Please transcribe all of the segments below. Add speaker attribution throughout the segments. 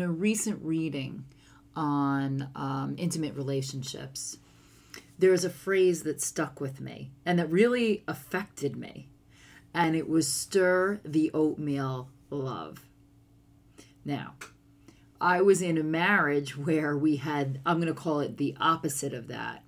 Speaker 1: a recent reading on intimate relationships, there's a phrase that stuck with me and that really affected me. And it was stir the oatmeal love. Now, I was in a marriage where we had, I'm going to call it the opposite of that,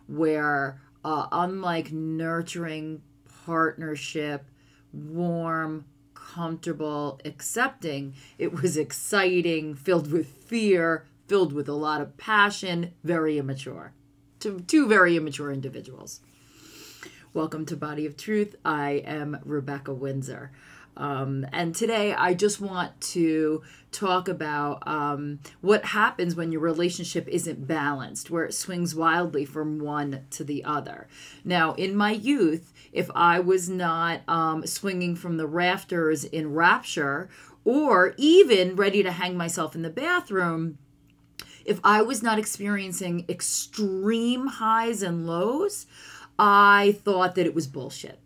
Speaker 1: where unlike nurturing, partnership, warm, comfortable, accepting, it was exciting, filled with fear, filled with a lot of passion, very immature. Two very immature individuals. Welcome to Body of Truth. I am Rebecca Windsor. And today I just want to talk about what happens when your relationship isn't balanced, where it swings wildly from one to the other. Now, in my youth, if I was not swinging from the rafters in rapture, or even ready to hang myself in the bathroom, if I was not experiencing extreme highs and lows, I thought that it was bullshit.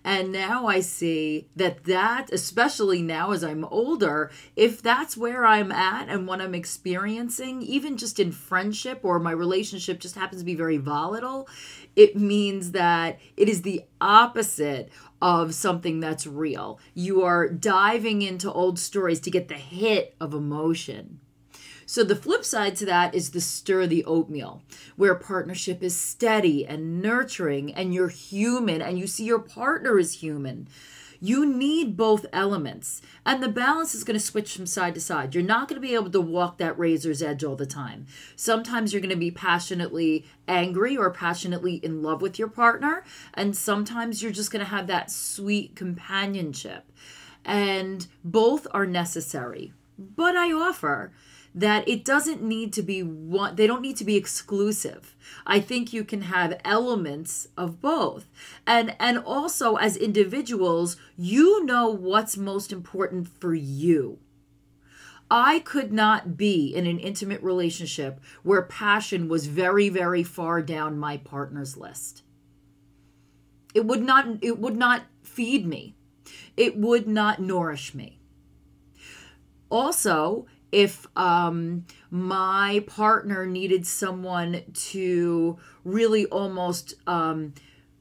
Speaker 1: And now I see that, especially now as I'm older, if that's where I'm at and what I'm experiencing, even just in friendship or my relationship just happens to be very volatile, it means that it is the opposite of something that's real. You are diving into old stories to get the hit of emotion. So the flip side to that is the stir the oatmeal, where partnership is steady and nurturing and you're human and you see your partner is human. You need both elements, and the balance is going to switch from side to side. You're not going to be able to walk that razor's edge all the time. Sometimes you're going to be passionately angry or passionately in love with your partner, and sometimes you're just going to have that sweet companionship. And both are necessary. But I offer that it doesn't need to be one, they don't need to be exclusive. I think you can have elements of both. And also as individuals, you know what's most important for you. I could not be in an intimate relationship where passion was very, very far down my partner's list. It would not feed me. It would not nourish me. Also, if my partner needed someone to really almost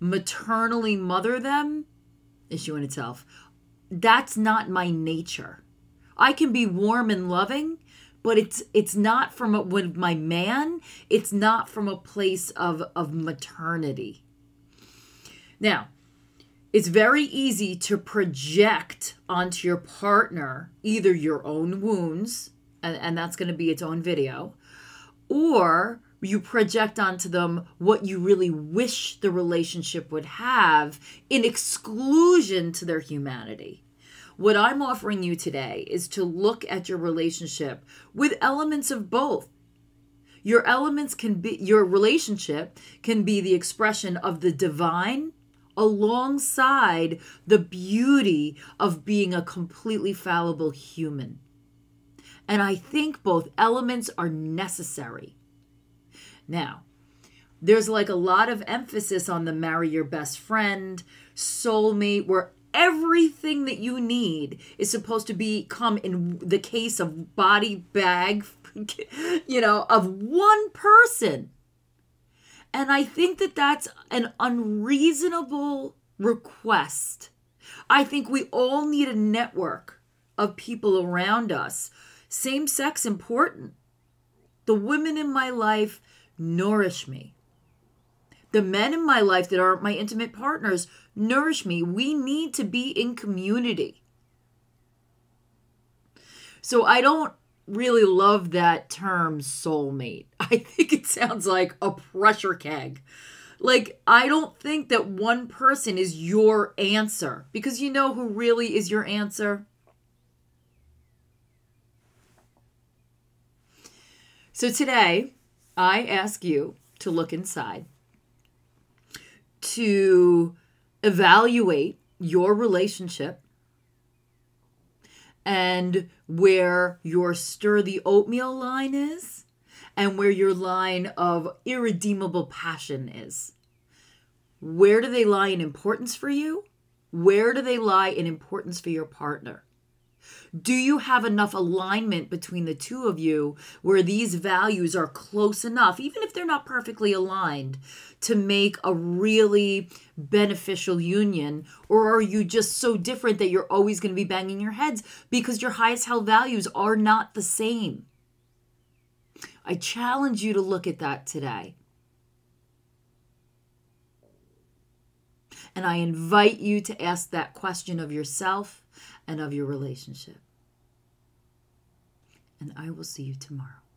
Speaker 1: maternally mother them, issue in itself, that's not my nature. I can be warm and loving, but it's not from with my man, it's not from a place of maternity. Now, it's very easy to project onto your partner either your own wounds, and that's going to be its own video, or you project onto them what you really wish the relationship would have in exclusion to their humanity. What I'm offering you today is to look at your relationship with elements of both. Your relationship can be the expression of the divine alongside the beauty of being a completely fallible human. And I think both elements are necessary. Now, there's like a lot of emphasis on the marry your best friend, soulmate, where everything that you need is supposed to become, in the case of body bag, of one person. And I think that that's an unreasonable request. I think we all need a network of people around us. Same sex important. The women in my life nourish me. The men in my life that aren't my intimate partners nourish me. We need to be in community. So I don't really love that term soulmate. I think it sounds like a pressure keg. Like, I don't think that one person is your answer, because you know who really is your answer? So today, I ask you to look inside, to evaluate your relationship and where your stir the oatmeal line is and where your line of irredeemable passion is. Where do they lie in importance for you? Where do they lie in importance for your partner? Do you have enough alignment between the two of you where these values are close enough, even if they're not perfectly aligned, to make a really beneficial union? Or are you just so different that you're always going to be banging your heads because your highest held values are not the same? I challenge you to look at that today. And I invite you to ask that question of yourself and of your relationship. And I will see you tomorrow.